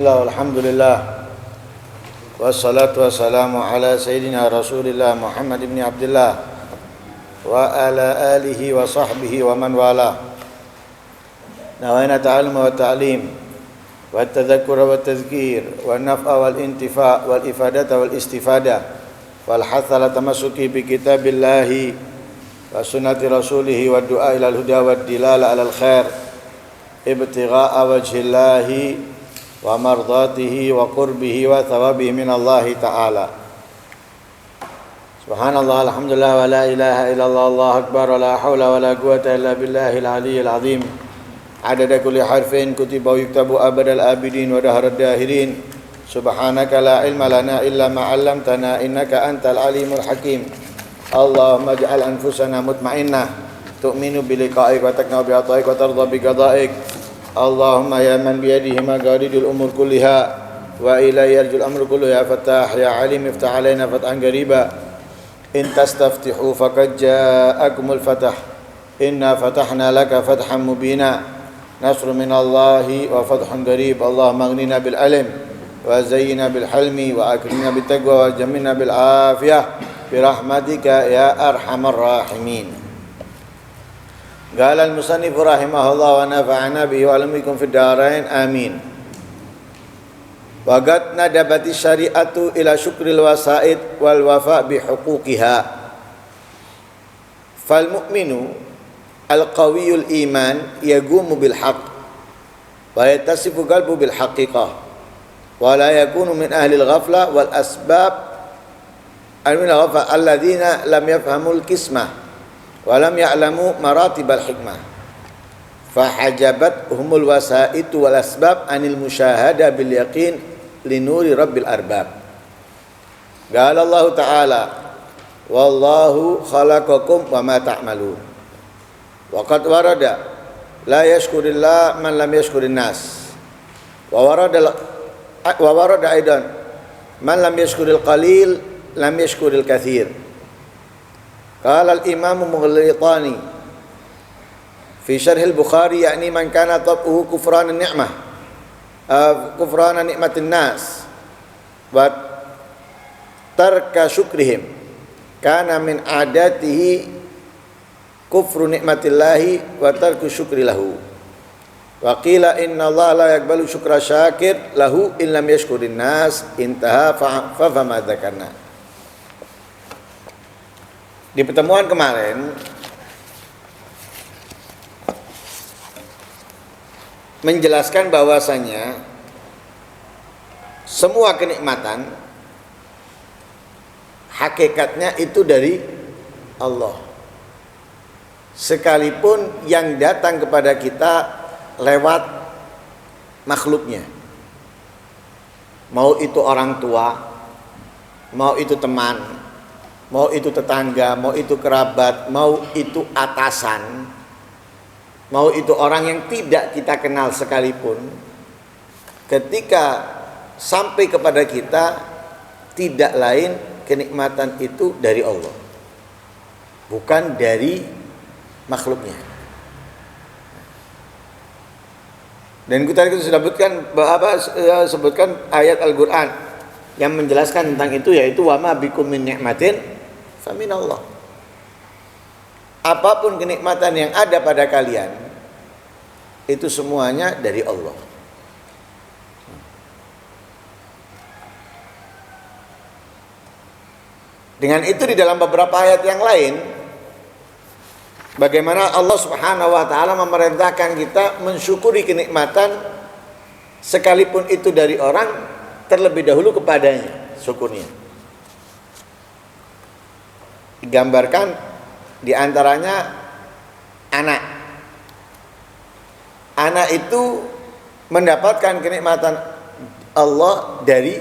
Alhamdulillah wassalatu wassalamu ala sayyidina Rasulillah Muhammad ibn Abdullah wa ala alihi wa sahbihi wa man wala. Nawaina ta'allum wa ta'lim wa tadhakkur wa tadhkir wa naf'a wal intifa' wal ifadata wal istifada wal hatha ala tamassuki bi kitabillahi wa sunnati rasulih wa du'a ila al-huda wa dilala ala al-khair ibtigha'a wajhillahi wa mardatihi wa qurbihi wa thawabihi min Allah ta'ala. Subhanallah, alhamdulillah, wa la ilaha illallah, Allahu akbar, wa la hawla wa la quwata illa billahil aliyyil azim. Adada kulli harfin kutiba wa yuktabu abadal abidin wa daharad dahirin. Subhanaka la ilma lana illa ma 'allamtana innaka antal alimul hakim. Allahumma ij'al anfusana mutmainnah tu'minu bi liqa'ik wa taqna'u bi ata'ik wa tardha bi qada'ik. Allahumma ya man biyadihi maqalidul umur kulliha wa ilayhi yarjul amru kullu ya fattah ya alim iftah alaina fathan qariba in tastaftihu faqad ja'akumul fath inna fatahna laka fathan mubina nasrun minallahi wa fathun qarib. Allahumma aghnina bil ilm wa zayyina bil hilmi wa akrimna bit taqwa wa jammilna bil afiyah bi rahmatika ya arhamar rahimin. Qala al-musannif rahimahullah wa nafa'ana bihi wa alamikum fid dharain amin. Wa qad nadabati syari'atu ila syukril wasaid wal wafa' bi huquqiha. Fal mu'minu al-qawiyul iman yagumu bil haqq wa yatasifu qalbu bil haqiqah wa la yakunu min ahli al-ghafla wal asbab al-ghafla alladhina lam yafhamul qismah walam ya'lamu maratibal hikmah fahajabathumul wasaitu wal asbab anil musyahada bil yaqin linuri rabbil arbab. Qala Allah ta'ala wallahu khalaqakum wa ma ta'malun wa qad warada la yashkurillah man lam yashkurin nas wa warada aidan man lam yashkuril qalil lam yashkuril katsir. Qala al-Imam Mughlitani fi syarh al-Bukhari yakni man kana tabuhu kufran an-ni'mah kufran ni'matin nas wa tarka syukrihim kana min adatihi kufru ni'matillahi wa tarku syukri lahu wa qila inna Allah la yaqbalu syukra syakir lahu illam yashkurin nas intaha fa fama dzakarna. Di pertemuan kemarin menjelaskan bahwasanya semua kenikmatan hakikatnya itu dari Allah. Sekalipun yang datang kepada kita lewat makhluknya. Mau itu orang tua, mau itu teman, mau itu tetangga, mau itu kerabat, mau itu atasan, mau itu orang yang tidak kita kenal sekalipun, ketika sampai kepada kita tidak lain kenikmatan itu dari Allah, bukan dari makhluknya. Dan kita sudah sebutkan ayat Al-Quran yang menjelaskan tentang itu, yaitu wa ma bikum min ni'matin faminallah. Apapun kenikmatan yang ada pada kalian itu semuanya dari Allah. Dengan itu di dalam beberapa ayat yang lain bagaimana Allah Subhanahu wa taala memerintahkan kita mensyukuri kenikmatan sekalipun itu dari orang terlebih dahulu kepadanya syukurnya. Digambarkan diantaranya anak. Anak itu mendapatkan kenikmatan Allah dari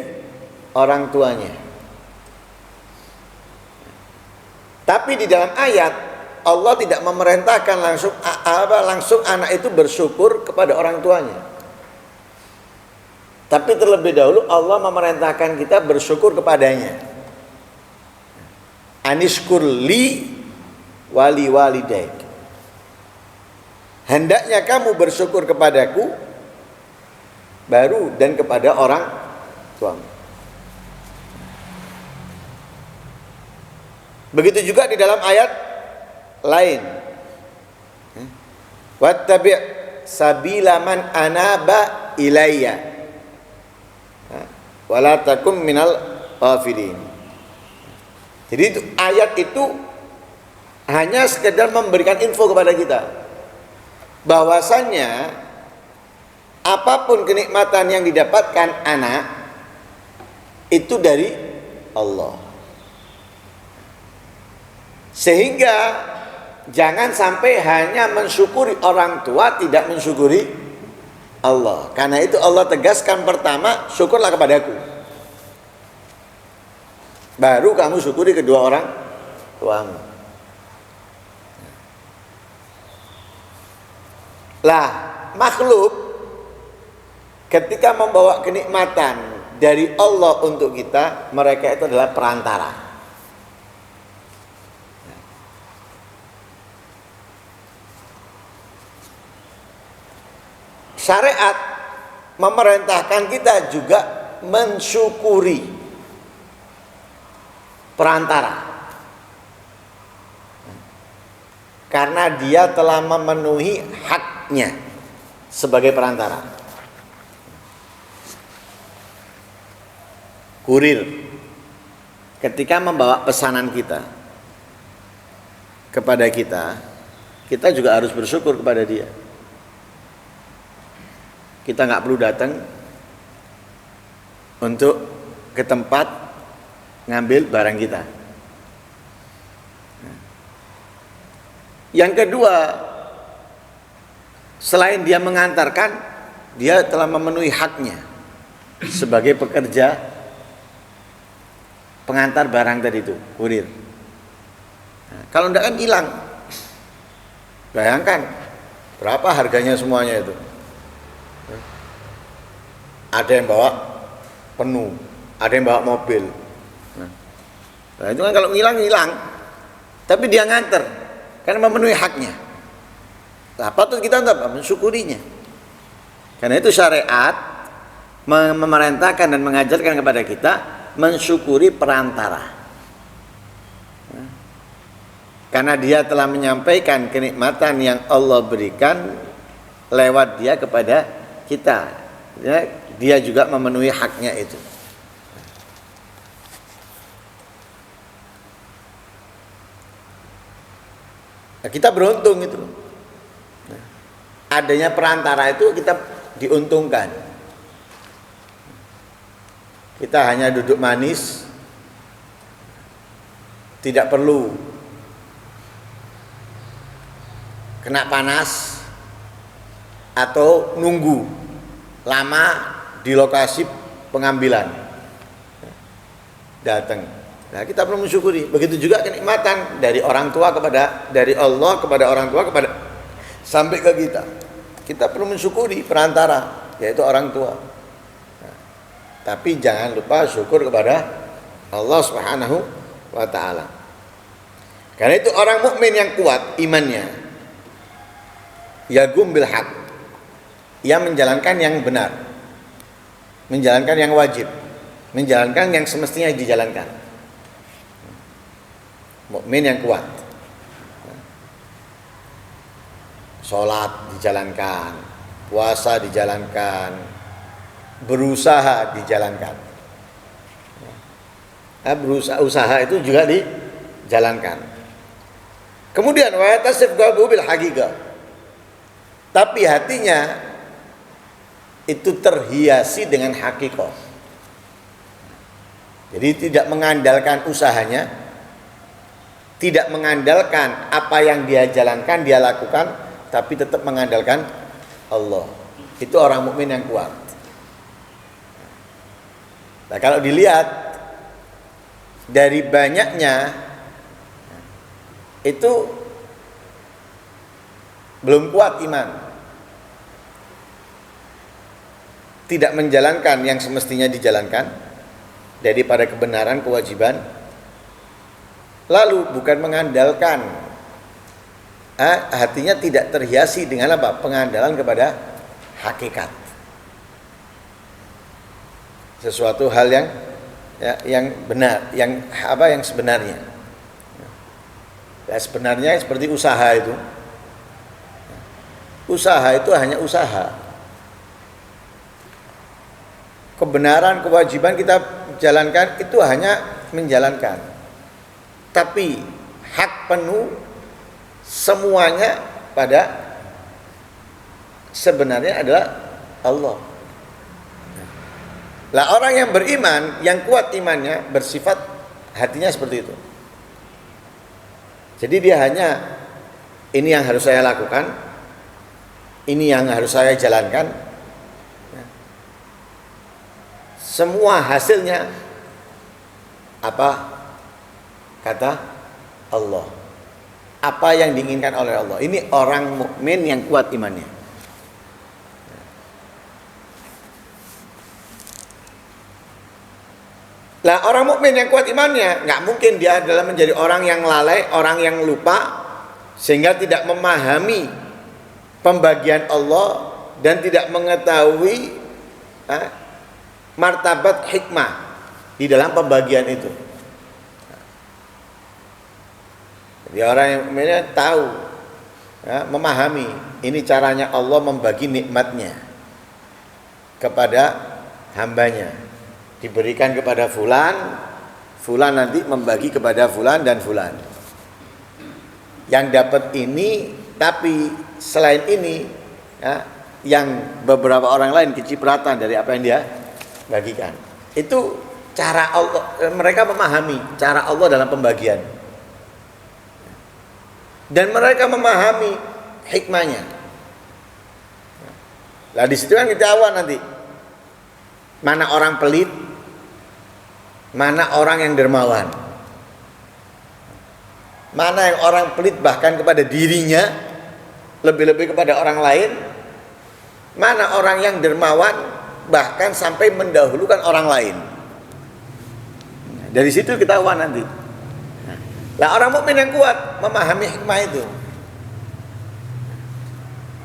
orang tuanya. Tapi di dalam ayat Allah tidak memerintahkan langsung anak itu bersyukur kepada orang tuanya. Tapi terlebih dahulu Allah memerintahkan kita bersyukur kepadanya. Anishkur li wali walidaik. Hendaknya kamu bersyukur kepadaku baru dan kepada orang tuamu. Begitu juga di dalam ayat lain. Wattabi' sabila man anaba ilayya wala takum minal ghafilin. Jadi ayat itu hanya sekedar memberikan info kepada kita bahwasannya apapun kenikmatan yang didapatkan anak itu dari Allah. Sehingga jangan sampai hanya mensyukuri orang tua, tidak mensyukuri Allah. Karena itu Allah tegaskan pertama, syukurlah kepadaku. Baru kamu syukuri kedua orang tuamu. Lah, makhluk ketika membawa kenikmatan dari Allah untuk kita, mereka itu adalah perantara. Syariat memerintahkan kita juga mensyukuri perantara, karena dia telah memenuhi haknya sebagai perantara. Kurir ketika membawa pesanan kita kepada kita, kita juga harus bersyukur kepada dia. Kita nggak perlu datang untuk ke tempat ngambil barang kita. Yang kedua, selain dia mengantarkan, dia telah memenuhi haknya sebagai pekerja pengantar barang tadi itu, kurir. Nah, kalau enggak kan hilang. Bayangkan berapa harganya semuanya itu. Ada yang bawa penuh, ada yang bawa mobil. Nah itu kan kalau hilang, tapi dia nganter karena memenuhi haknya. Nah, patut kita mensyukurinya. Karena itu syariat memerintahkan dan mengajarkan kepada kita mensyukuri perantara. Karena dia telah menyampaikan kenikmatan yang Allah berikan lewat dia kepada kita. Dia juga memenuhi haknya itu. Nah, kita beruntung itu. Adanya perantara itu kita diuntungkan. Kita hanya duduk manis, tidak perlu kena panas atau nunggu lama di lokasi pengambilan. Datang. Nah, kita perlu mensyukuri. Begitu juga kenikmatan dari orang tua dari Allah kepada orang tua kepada sampai ke kita. Kita perlu mensyukuri perantara, yaitu orang tua. Nah, tapi jangan lupa syukur kepada Allah Subhanahu wa taala. Karena itu orang mukmin yang kuat imannya, yagum bil haq. Ia menjalankan yang benar, menjalankan yang wajib, menjalankan yang semestinya dijalankan. Mukmin yang kuat, sholat dijalankan, puasa dijalankan, berusaha dijalankan. Usaha itu juga dijalankan. Kemudian wa yatasif qalbu bil haqiqah. Tapi hatinya itu terhiasi dengan hakikat. Jadi tidak mengandalkan usahanya, tidak mengandalkan apa yang dia jalankan, dia lakukan, tapi tetap mengandalkan Allah. Itu orang mukmin yang kuat. Nah, kalau dilihat dari banyaknya itu belum kuat iman, tidak menjalankan yang semestinya dijalankan daripada kebenaran, kewajiban, lalu bukan mengandalkan, hatinya tidak terhiasi dengan apa? Pengandalan kepada hakikat. sesuatu hal yang yang benar, yang sebenarnya. Ya, sebenarnya seperti usaha itu. Usaha itu hanya usaha. Kebenaran, kewajiban kita jalankan itu hanya menjalankan. Tapi hak penuh semuanya pada sebenarnya adalah Allah. Lah orang yang beriman, yang kuat imannya, bersifat hatinya seperti itu. Jadi dia hanya ini yang harus saya lakukan, ini yang harus saya jalankan. Semua hasilnya apa? Kata Allah. Apa yang diinginkan oleh Allah. Ini orang mukmin yang kuat imannya. Lah orang mukmin yang kuat imannya, nggak mungkin dia adalah menjadi orang yang lalai, orang yang lupa, sehingga tidak memahami pembagian Allah dan tidak mengetahui martabat hikmah di dalam pembagian itu. Jadi orang yang mukminnya tahu, memahami ini caranya Allah membagi nikmatnya kepada hambanya. Diberikan kepada fulan, fulan nanti membagi kepada fulan dan fulan. Yang dapat ini, tapi selain ini, yang beberapa orang lain kecipratan dari apa yang dia bagikan. Itu cara Allah, mereka memahami cara Allah dalam pembagian. Dan mereka memahami hikmahnya. Lah di situ kan kita awal nanti. Mana orang pelit, mana orang yang dermawan. Mana yang orang pelit bahkan kepada dirinya, lebih-lebih kepada orang lain. Mana orang yang dermawan bahkan sampai mendahulukan orang lain. Dari situ kita awal nanti. Nah, orang mukmin yang kuat memahami hikmah itu.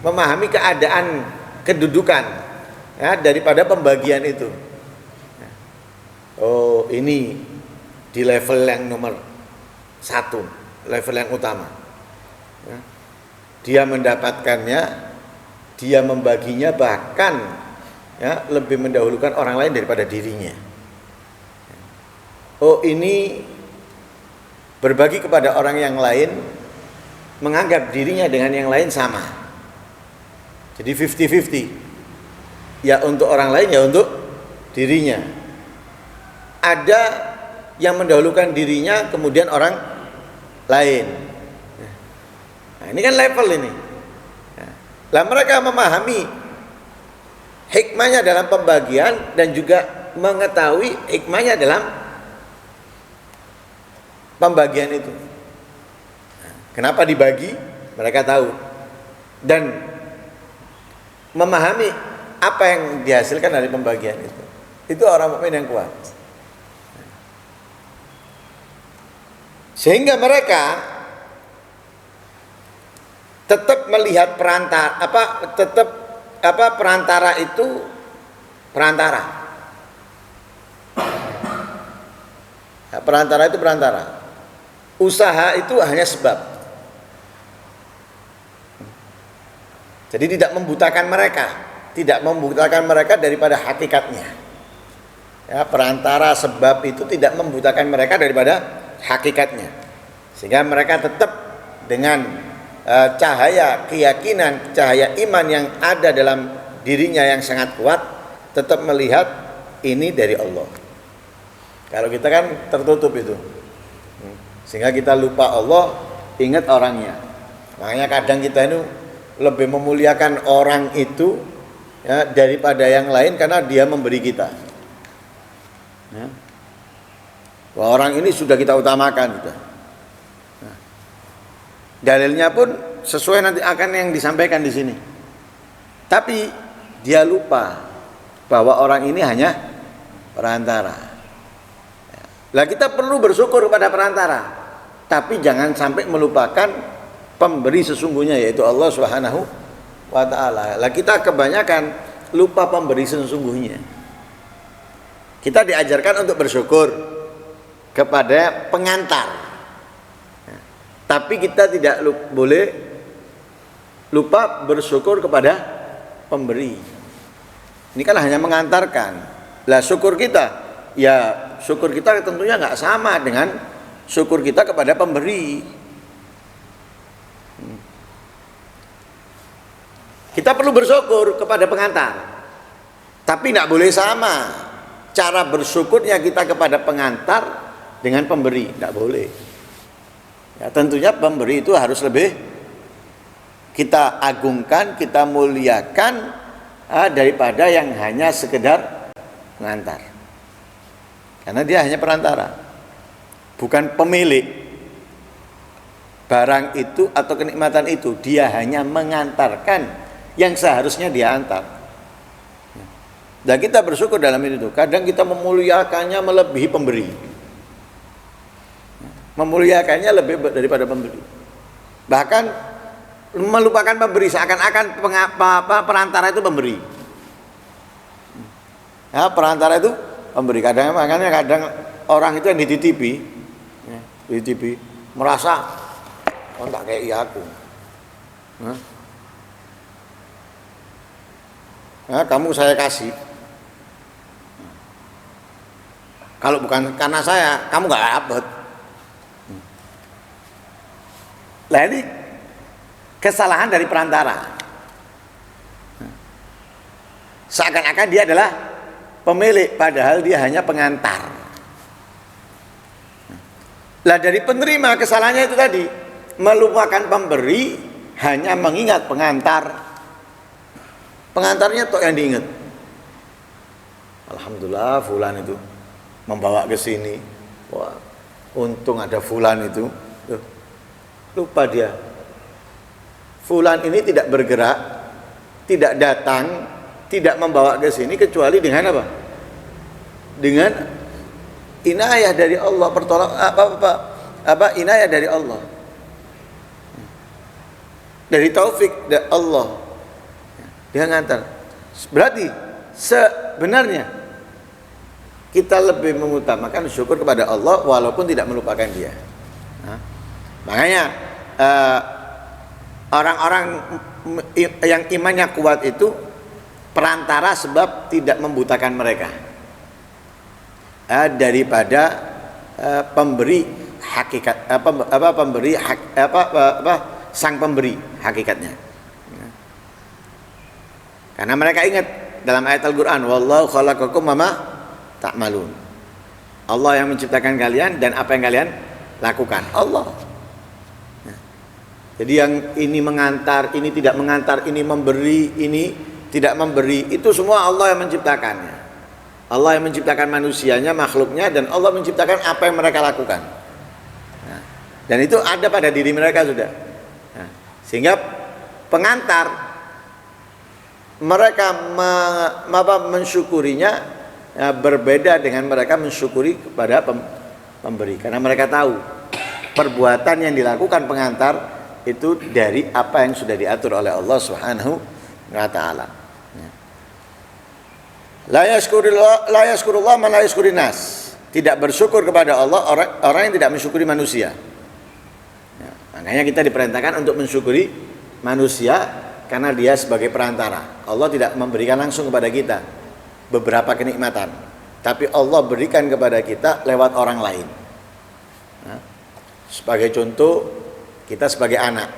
Memahami keadaan kedudukan daripada pembagian itu. Oh, ini di level yang nomor 1, level yang utama. Dia mendapatkannya, dia membaginya, bahkan lebih mendahulukan orang lain daripada dirinya. Oh, ini berbagi kepada orang yang lain, menganggap dirinya dengan yang lain sama. Jadi 50-50. Ya untuk orang lain, ya untuk dirinya. Ada yang mendahulukan dirinya, kemudian orang lain. Nah, ini kan level ini. Nah, mereka memahami hikmahnya dalam pembagian dan juga mengetahui hikmahnya dalam pembagian itu. Kenapa dibagi? Mereka tahu. Dan memahami apa yang dihasilkan dari pembagian itu. Itu orang mukmin yang kuat. Sehingga mereka tetap melihat perantara itu perantara. Nah, perantara itu perantara. Usaha itu hanya sebab. Jadi tidak membutakan mereka daripada hakikatnya. Ya, perantara sebab itu tidak membutakan mereka daripada hakikatnya. Sehingga mereka tetap dengan cahaya keyakinan, cahaya iman yang ada dalam dirinya yang sangat kuat, tetap melihat ini dari Allah. Kalau kita kan tertutup itu, sehingga kita lupa Allah, ingat orangnya. Makanya kadang kita itu lebih memuliakan orang itu daripada yang lain karena dia memberi kita. Orang ini sudah kita utamakan. Dalilnya pun sesuai nanti akan yang disampaikan di sini. Tapi dia lupa bahwa orang ini hanya perantara. Lah kita perlu bersyukur kepada perantara, tapi jangan sampai melupakan pemberi sesungguhnya, yaitu Allah Subhanahu wa ta'ala. Lah kita kebanyakan lupa pemberi sesungguhnya. Kita diajarkan untuk bersyukur kepada pengantar. Tapi kita tidak boleh lupa bersyukur kepada pemberi. Ini kan hanya mengantarkan. Lah syukur kita tentunya nggak sama dengan syukur kita kepada pemberi. Kita perlu bersyukur kepada pengantar, tapi tidak boleh sama cara bersyukurnya kita kepada pengantar dengan pemberi, tidak boleh. Ya, tentunya pemberi itu harus lebih kita agungkan, kita muliakan daripada yang hanya sekedar pengantar. Karena dia hanya perantara, bukan pemilik barang itu atau kenikmatan itu. Dia hanya mengantarkan yang seharusnya dia antar. Dan kita bersyukur dalam itu. Kadang kita memuliakannya melebihi pemberi, memuliakannya lebih daripada pemberi, bahkan melupakan pemberi, seakan-akan perantara itu pemberi. Ya, perantara itu pemberi. Makanya kadang orang itu yang dititipi, merasa tak kayak aku. Kamu saya kasih. Kalau bukan karena saya, kamu nggak dapat. Lah ini kesalahan dari perantara. Seakan-akan dia adalah pemilik, padahal dia hanya pengantar. Lah dari penerima kesalahannya itu tadi, melupakan pemberi, hanya mengingat pengantar. Pengantarnya tok yang diingat. Alhamdulillah fulan itu membawa ke sini. Wah, untung ada fulan itu. Lupa dia. Fulan ini tidak bergerak, tidak datang, tidak membawa ke sini kecuali dengan apa? Dengan inayah dari Allah, inayah dari Allah. Dari taufik dari Allah. Dia ngantar. Berarti sebenarnya kita lebih mengutamakan syukur kepada Allah walaupun tidak melupakan dia. Makanya orang-orang yang imannya kuat itu perantara sebab tidak membutakan mereka daripada pemberi hakikat sang pemberi hakikatnya. Karena mereka ingat dalam ayat Al-Quran, wallahu khalaqakum wama ta'malun. Allah yang menciptakan kalian dan apa yang kalian lakukan. Allah. Jadi yang ini mengantar, ini tidak mengantar, ini memberi, ini tidak memberi, itu semua Allah yang menciptakannya. Allah yang menciptakan manusianya, makhluknya, dan Allah menciptakan apa yang mereka lakukan. Dan itu ada pada diri mereka sudah. Sehingga pengantar mereka mensyukurinya berbeda dengan mereka mensyukuri kepada pemberi. Karena mereka tahu perbuatan yang dilakukan pengantar itu dari apa yang sudah diatur oleh Allah Subhanahu wa taala. La yashkurullah man la yashkurin nas. Tidak bersyukur kepada Allah orang yang tidak mensyukuri manusia. Makanya kita diperintahkan untuk mensyukuri manusia karena dia sebagai perantara. Allah tidak memberikan langsung kepada kita beberapa kenikmatan, tapi Allah berikan kepada kita lewat orang lain. Sebagai contoh, kita sebagai anak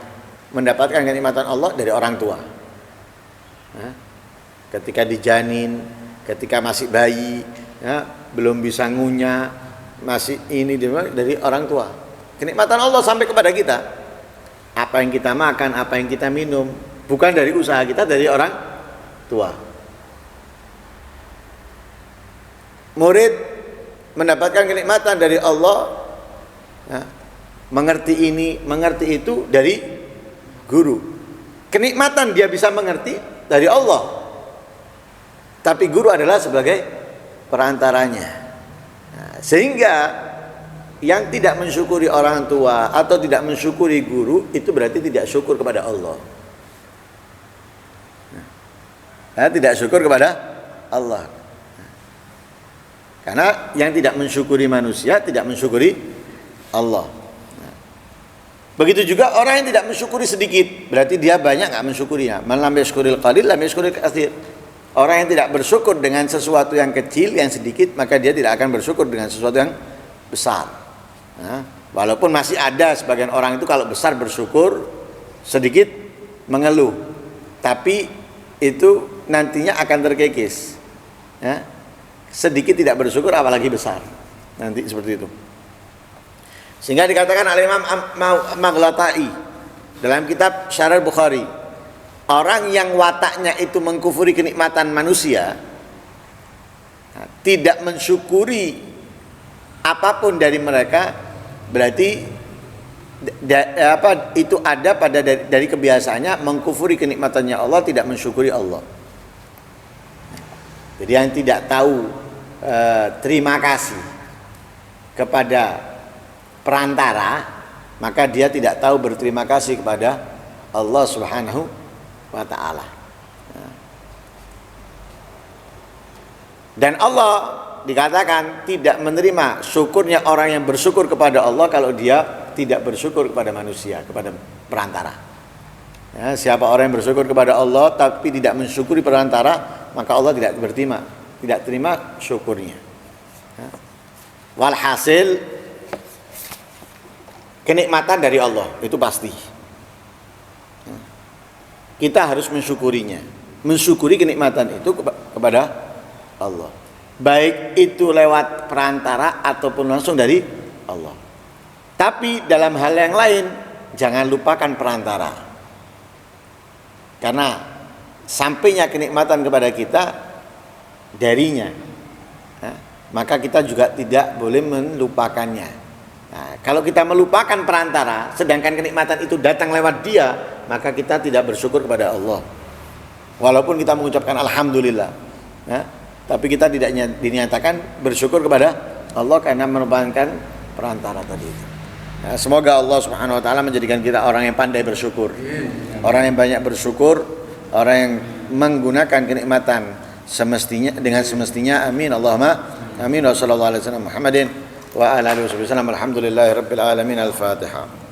mendapatkan kenikmatan Allah dari orang tua. Ketika dijanin, ketika masih bayi, belum bisa ngunyah, masih ini dari orang tua. Kenikmatan Allah sampai kepada kita. Apa yang kita makan, apa yang kita minum, bukan dari usaha kita, dari orang tua. Murid mendapatkan kenikmatan dari Allah, mengerti ini, mengerti itu dari guru. Kenikmatan dia bisa mengerti dari Allah, tapi guru adalah sebagai perantaranya. Sehingga yang tidak mensyukuri orang tua atau tidak mensyukuri guru itu berarti tidak syukur kepada Allah. Tidak syukur kepada Allah. Karena yang tidak mensyukuri manusia tidak mensyukuri Allah. Nah, begitu juga orang yang tidak mensyukuri sedikit, berarti dia banyak nggak mensyukurinya. Man lam yashkuril qalil lam yashkuril katsir. Orang yang tidak bersyukur dengan sesuatu yang kecil, yang sedikit, maka dia tidak akan bersyukur dengan sesuatu yang besar. Nah, walaupun masih ada sebagian orang itu kalau besar bersyukur, sedikit mengeluh, tapi itu nantinya akan terkikis. Ya. Sedikit tidak bersyukur apalagi besar, nanti seperti itu. Sehingga dikatakan oleh Imam Maghlatai dalam kitab Syarah Bukhari, orang yang wataknya itu mengkufuri kenikmatan manusia, tidak mensyukuri apapun dari mereka, berarti itu ada pada dari kebiasaannya mengkufuri kenikmatannya Allah, tidak mensyukuri Allah. Jadi yang tidak tahu terima kasih kepada perantara, maka dia tidak tahu berterima kasih kepada Allah Subhanahu wa ta'ala. Dan Allah dikatakan tidak menerima syukurnya orang yang bersyukur kepada Allah kalau dia tidak bersyukur kepada manusia, kepada perantara. Ya, siapa orang yang bersyukur kepada Allah tapi tidak mensyukuri perantara, maka Allah tidak terima syukurnya. Ya. Walhasil kenikmatan dari Allah itu pasti. Ya. Kita harus mensyukurinya, mensyukuri kenikmatan itu kepada Allah. Baik itu lewat perantara ataupun langsung dari Allah. Tapi dalam hal yang lain jangan lupakan perantara. Karena sampainya kenikmatan kepada kita darinya, maka kita juga tidak boleh melupakannya. Nah, kalau kita melupakan perantara, sedangkan kenikmatan itu datang lewat dia, maka kita tidak bersyukur kepada Allah. Walaupun kita mengucapkan alhamdulillah, tapi kita tidak dinyatakan bersyukur kepada Allah karena merupakan perantara tadi itu. Nah, semoga Allah Subhanahu wa ta'ala menjadikan kita orang yang pandai bersyukur, orang yang banyak bersyukur, orang yang menggunakan kenikmatan dengan semestinya. Amin Allahumma amin. Wa sallallahu alaihi wasallam Muhammadin wa ala alihi wasallam. Alhamdulillahirabbil alamin. Al-Fatihah.